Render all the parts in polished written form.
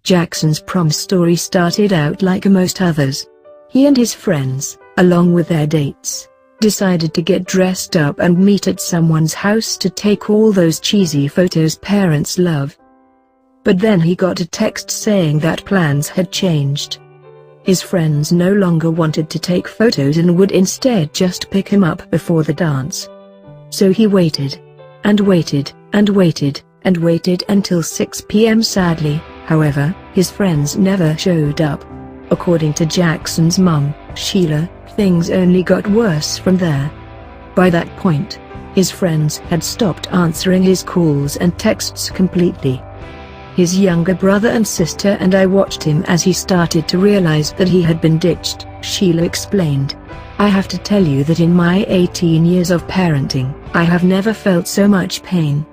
Jackson's prom story started out like most others. He and his friends, along with their dates, decided to get dressed up and meet at someone's house to take all those cheesy photos parents love. But then he got a text saying that plans had changed. His friends no longer wanted to take photos and would instead just pick him up before the dance. So he waited, and waited, and waited, and waited until 6 p.m. Sadly, however, his friends never showed up. According to Jackson's mum, Sheila, things only got worse from there. By that point, his friends had stopped answering his calls and texts completely. His younger brother and sister and I watched him as he started to realize that he had been ditched, Sheila explained. I have to tell you that in my 18 years of parenting, I have never felt so much pain.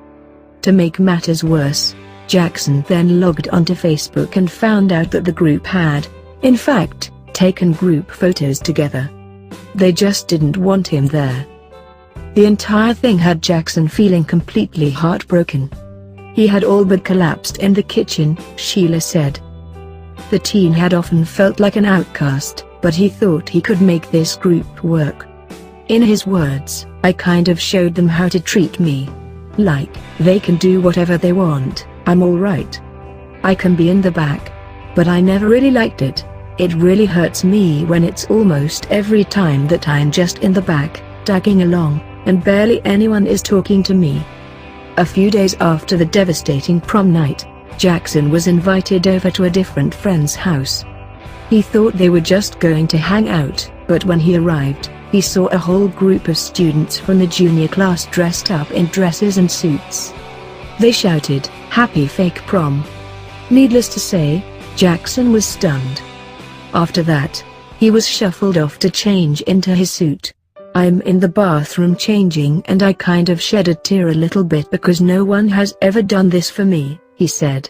To make matters worse, Jackson then logged onto Facebook and found out that the group had, in fact, taken group photos together. They just didn't want him there. The entire thing had Jackson feeling completely heartbroken. He had all but collapsed in the kitchen, Sheila said. The teen had often felt like an outcast, but he thought he could make this group work. In his words, I kind of showed them how to treat me. Like, they can do whatever they want, I'm alright. I can be in the back. But I never really liked it. It really hurts me when it's almost every time that I'm just in the back, tagging along, and barely anyone is talking to me. A few days after the devastating prom night, Jackson was invited over to a different friend's house. He thought they were just going to hang out, but when he arrived, he saw a whole group of students from the junior class dressed up in dresses and suits. They shouted, "Happy fake prom." Needless to say, Jackson was stunned. After that, he was shuffled off to change into his suit. I'm in the bathroom changing and I kind of shed a tear a little bit because no one has ever done this for me, he said.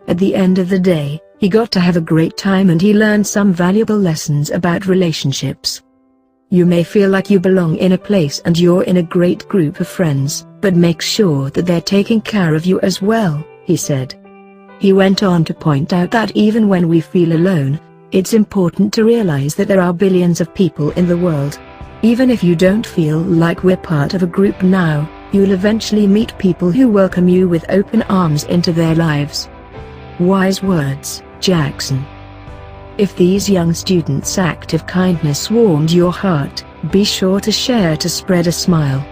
At the end of the day, he got to have a great time and he learned some valuable lessons about relationships. You may feel like you belong in a place and you're in a great group of friends, but make sure that they're taking care of you as well, he said. He went on to point out that even when we feel alone, it's important to realize that there are billions of people in the world. Even if you don't feel like we're part of a group now, you'll eventually meet people who welcome you with open arms into their lives. Wise words, Jackson. If these young students' act of kindness warmed your heart, be sure to share to spread a smile.